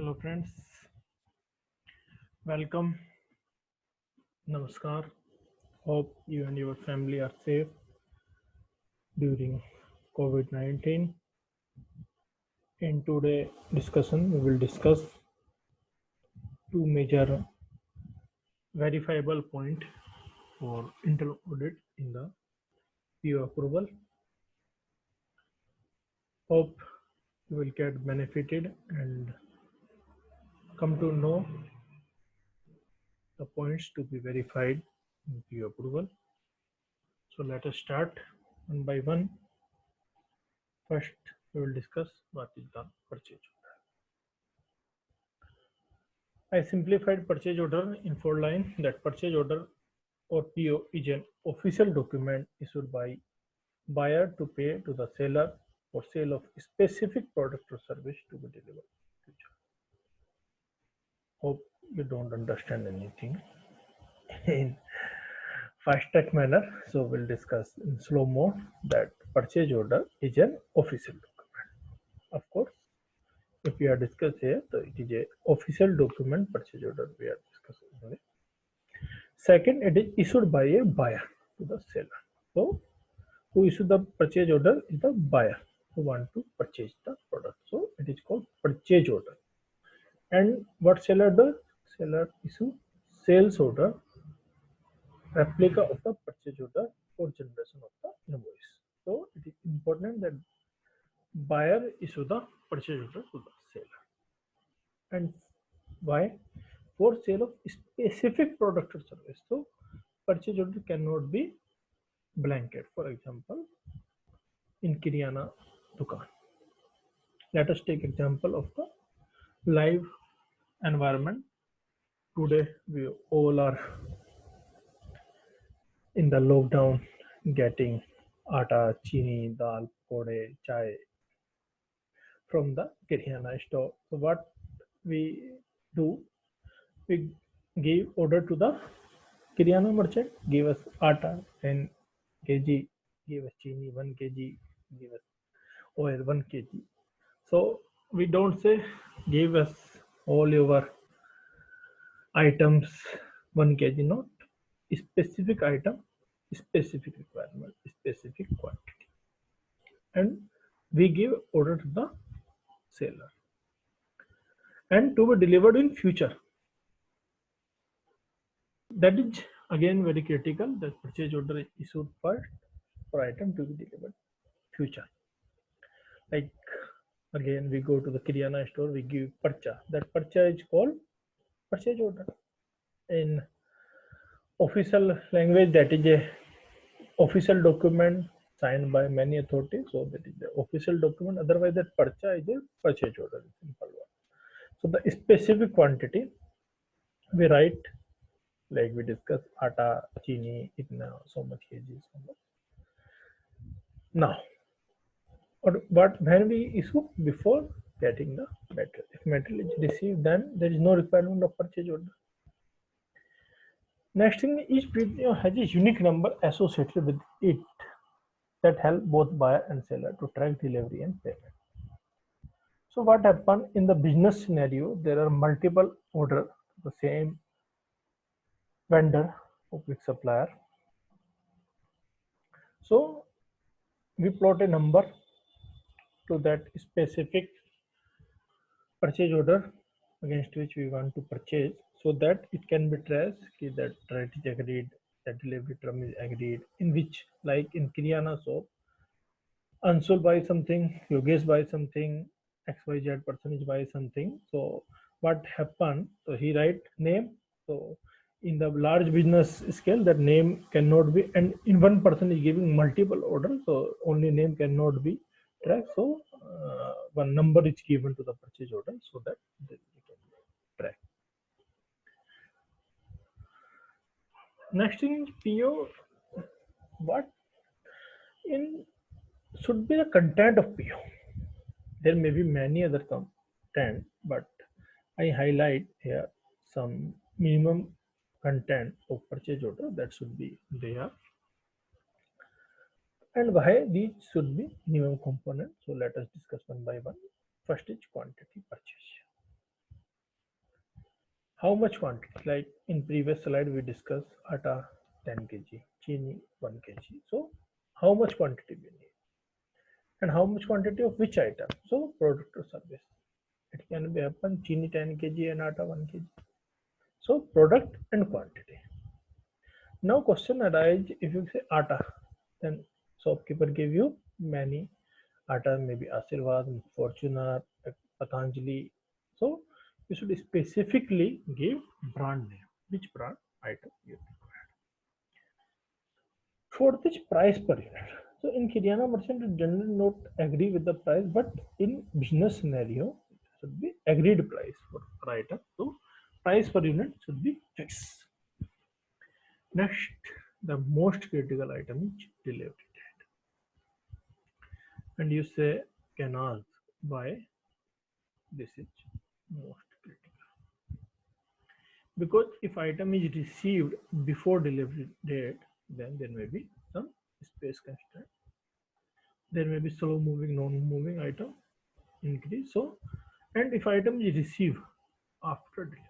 Hello friends, welcome, namaskar. Hope you and your family are safe during COVID-19. In today's discussion, we will discuss two major verifiable point for internal audit in the PO approval. Hope you will get benefited and come to know the points to be verified in PO approval. So let us start one by one. First, we will discuss what is the purchase order. I simplified purchase order in 4 lines. That purchase order or PO is an official document issued by buyer to pay to the seller for sale of specific product or service to be delivered in future. Hope you don't understand anything in fast track manner. So we'll discuss in slow mode that purchase order is an official document. Of course, if we are discussing here, so it is a official document purchase order we are discussing. Okay? Second, it is issued by a buyer to the seller. So who issued the purchase order is the buyer who want to purchase the product. So it is called purchase order. And what seller does? Seller issue sales order, replica of the purchase order for generation of the invoice. So it is important that buyer issue the purchase order to the seller. And why? For sale of specific product or service. So purchase order cannot be blanket. For example, in Kiryana Dukan. Let us take example of the live environment. Today we all are in the lockdown getting atta, chini, dal, pode, chai from the Kiryana store. So what we do, we give order to the Kiryana merchant, give us atta 10 kg, give us chini 1 kg, give us oil 1 kg. So we don't say give us all your items 1 kg, not specific item, specific requirement, specific quantity, and we give order to the seller and to be delivered in future. That is again very critical. That purchase order is issued first for item to be delivered future. Like again, we go to the Kiryana store, we give purchase. That purchase is called purchase order. In official language, that is a official document signed by many authorities. So that is the official document. Otherwise, that purchase is a purchase order. Simple one. So the specific quantity we write, like we discussed, atta, chini, itna, so much kg, so much. Now, but when we issue before getting the material, if material is received, then there is no requirement of purchase order. Next thing, each PO has a unique number associated with it that help both buyer and seller to track delivery and payment. So what happens in the business scenario? There are multiple order the same vendor or quick supplier. So we plot a number to that specific purchase order against which we want to purchase, so that it can be traced that rate is agreed, that delivery term is agreed, in which, like in Kiryana shop, Anshul buy something, Yogesh buy something, XYZ person is buy something. So what happened? So he write name. So in the large business scale, that name cannot be, and in one person is giving multiple orders, so only name cannot be tracked. So one number is given to the purchase order so that they can track. Next thing is PO. What in should be the content of PO? There may be many other content, but I highlight here some minimum content of purchase order that should be there, and why these should be minimum component. So let us discuss one by one. First is quantity purchase. How much quantity? Like in previous slide, we discussed atta 10 kg, chini 1 kg. So how much quantity we need and how much quantity of which item? So product or service. It can be happen chini 10 kg and atta 1 kg. So product and quantity. Now question arises if you say atta, then shopkeeper give you many atta, maybe Ashirvad, Fortuner, Patanjali. So you should specifically give brand name, which brand item you require. For this price per unit. So in Kiryana merchant, you generally not agree with the price, but in business scenario, it should be agreed price for per item. So price per unit should be fixed. Next, the most critical item is delivery date. And you say can ask why this is most critical. Because if item is received before delivery date, then there may be some space constraint. There may be slow moving, non-moving item increase. So, and if item is received after delivery date,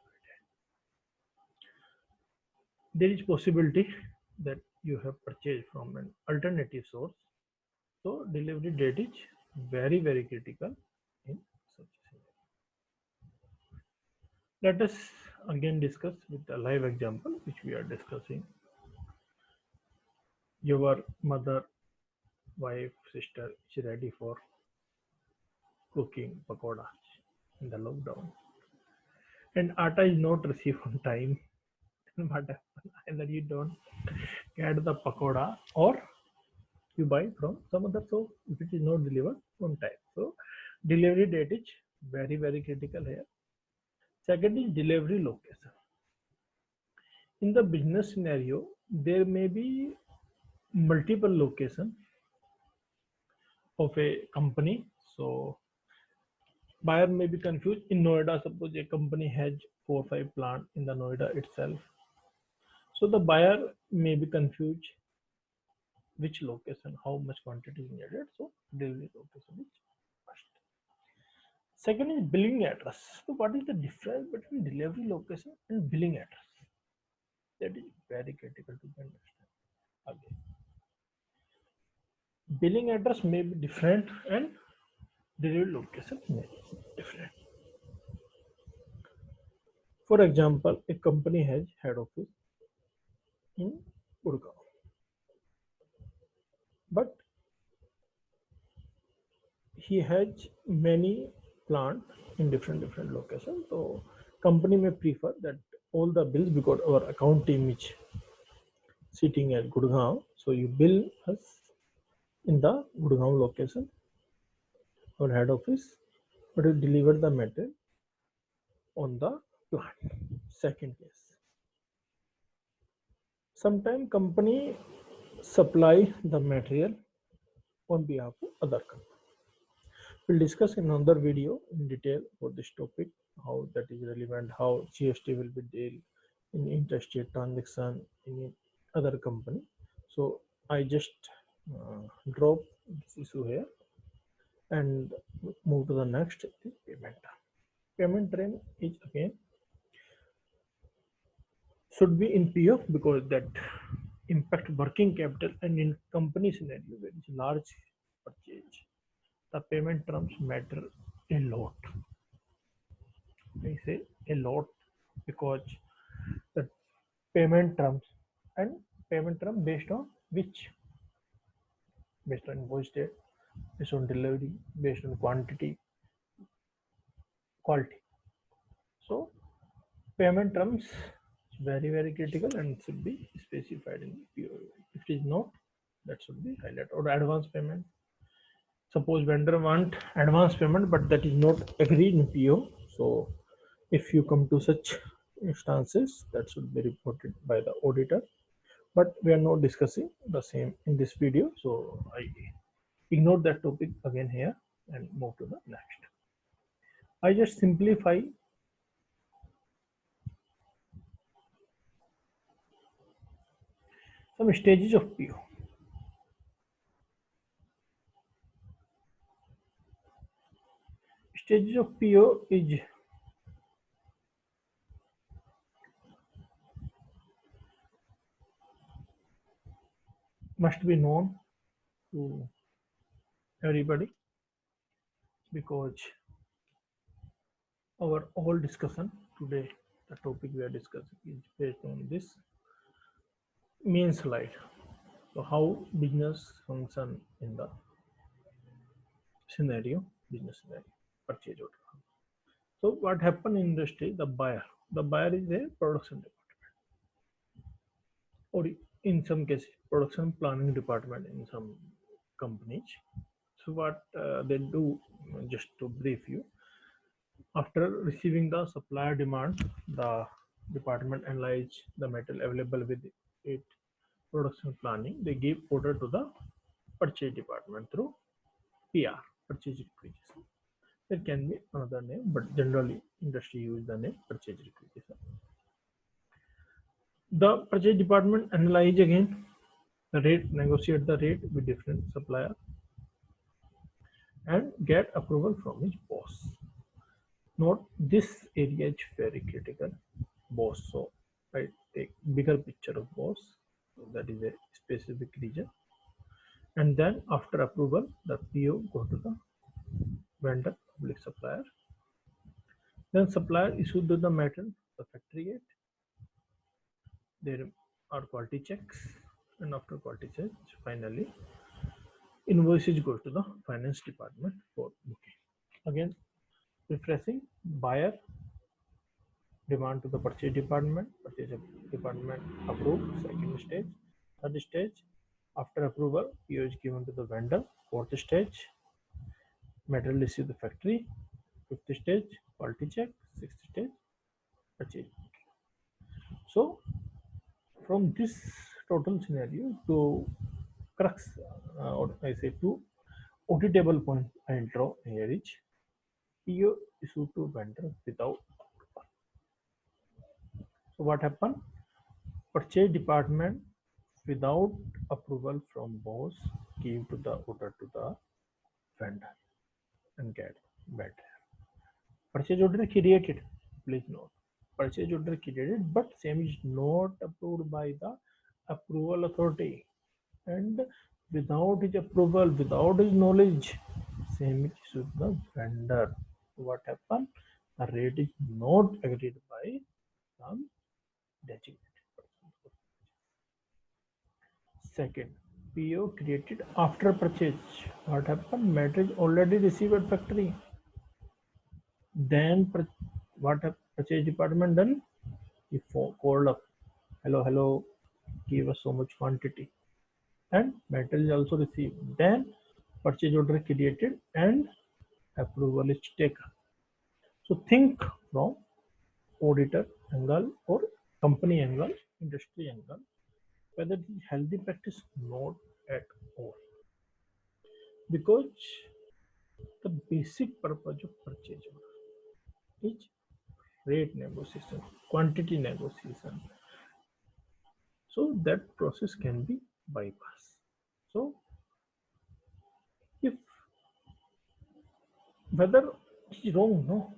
there is possibility that you have purchased from an alternative source. So delivery date is very critical in such a scenario. Let us again discuss with a live example which we are discussing. Your mother, wife, sister is ready for cooking pakoras in the lockdown, and atta is not received on time. Then what happens? Either you don't get the pakoda or you buy from some other source if it is not delivered on time. So delivery date is very critical here. Second is delivery location. In the business scenario, there may be multiple location of a company. So buyer may be confused. In Noida, suppose a company has 4 or 5 plant in the Noida itself. So the buyer may be confused which location, how much quantity is needed. So delivery location is first. Second is billing address. So what is the difference between delivery location and billing address? That is very critical to understand. Again, billing address may be different and delivery location may be different. For example, a company has head office in Gurgaon, but he has many plant in different locations. So company may prefer that all the bills, because our account team is sitting at Gurgaon, so you bill us in the Gurgaon location or head office, but you deliver the material on the plant. Second case, sometime company supply the material on behalf of other company. We'll discuss in another video in detail for this topic, how that is relevant, how GST will be dealt in interstate transaction in other company. So I just drop this issue here and move to the next payment. Payment term is again should be in PO because that impact working capital, and in company scenario where it's large purchase, the payment terms matter a lot. I say a lot because the payment terms and payment term based on which, based on invoice date, based on delivery, based on quantity, quality. So payment terms is very critical and should be specified in the PO. If it is not, that should be highlighted. Or advance payment. Suppose vendor want advance payment, but that is not agreed in PO. So if you come to such instances, that should be reported by the auditor. But we are not discussing the same in this video, so I ignore that topic again here and move to the next. I just simplify some stages of PO. Stages of PO is must be known to everybody because our whole discussion today, the topic we are discussing is based on this main slide. So how business function in the scenario, business scenario, purchase order. So what happened in industry, the buyer is a production department, or in some cases, production planning department in some companies. So what they do, just to brief you, after receiving the supplier demand, the department analyze the material available with it production planning. They give order to the purchase department through PR, purchase requisition. There can be another name, but generally industry use the name purchase requisition. The purchase department analyze again the rate, negotiate the rate with different supplier, and get approval from his boss. Note this area is very critical, boss. So I take bigger picture of boss. So that is a specific region, and then after approval, the PO go to the vendor, public supplier. Then supplier issued the material, the factory gate. There are quality checks, and after quality checks, finally invoices go to the finance department for booking. Again, refreshing, buyer demand to the purchase department approve, second stage. Third stage, after approval, PO is given to the vendor. Fourth stage, material receive the factory. Fifth stage, quality check. Sixth stage, purchase. So from this total scenario to crux, or I say to auditable point I draw here is PO issued to vendor without approval. So what happened? Purchase department without approval from boss give to the order to the vendor and get better. Purchase order created, please note. Purchase order created, but same is not approved by the approval authority, and without his approval, without his knowledge, same is with the vendor. What happened? The rate is not agreed by some designated person. Second, PO created after purchase. What happened? Material already received at factory. Then what purchase department done? He called up, hello, give us so much quantity, and material is also received. Then purchase order created and approval is taken. So think from auditor angle or company angle, industry angle, whether it is healthy practice, not at all. Because the basic purpose of purchase order is rate negotiation, quantity negotiation. So that process can be bypassed. So if whether it is wrong, no,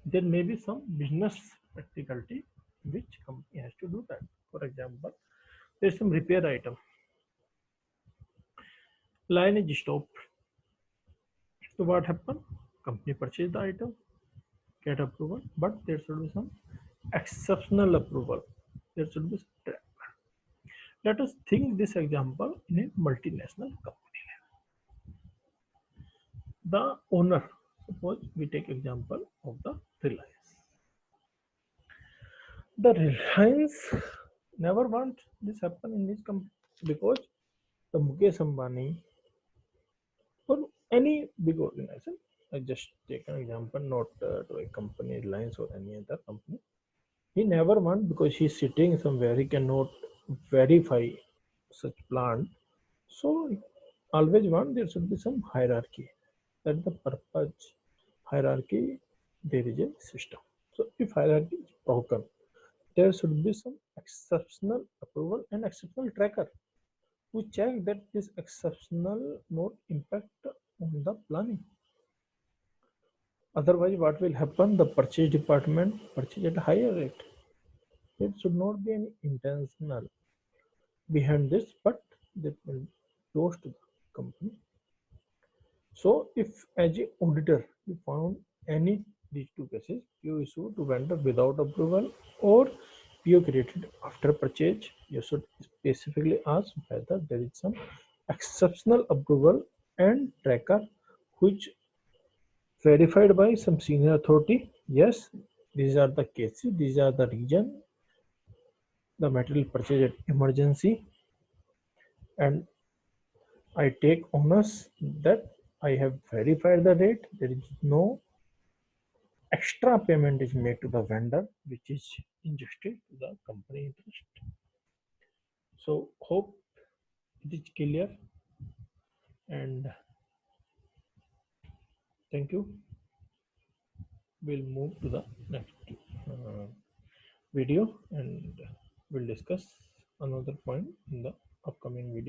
there may be some business practicality which company has to do that. For example, there's some repair item. Line is stopped. So what happened? Company purchased the item, get approval, but there should be some exceptional approval. There should be some trap. Let us think this example in a multinational company. The owner, suppose we take example of the Reliance. The Reliance never want this happen in his company because the Mukesh Ambani or any big organization. I just take an example, not to a company, Reliance or any other company. He never want because he's sitting somewhere he cannot verify such plant. So always want there should be some hierarchy. That's the purpose. Hierarchy, there is a system. So if hierarchy is broken, there should be some exceptional approval and exceptional tracker to check that this exceptional not impact on the planning. Otherwise, what will happen? The purchase department purchase at a higher rate. It should not be any intentional behind this, but that will lose to the company. So if as a auditor you found any these two cases, PO issued to vendor without approval or PO created after purchase, you should specifically ask whether there is some exceptional approval and tracker which verified by some senior authority. Yes, these are the cases, these are the reason the material purchase at emergency, and I take honors that I have verified the rate. There is no extra payment is made to the vendor, which is injustice to the company interest. So hope it is clear, and thank you. We'll move to the next uh, video and we'll discuss another point in the upcoming video.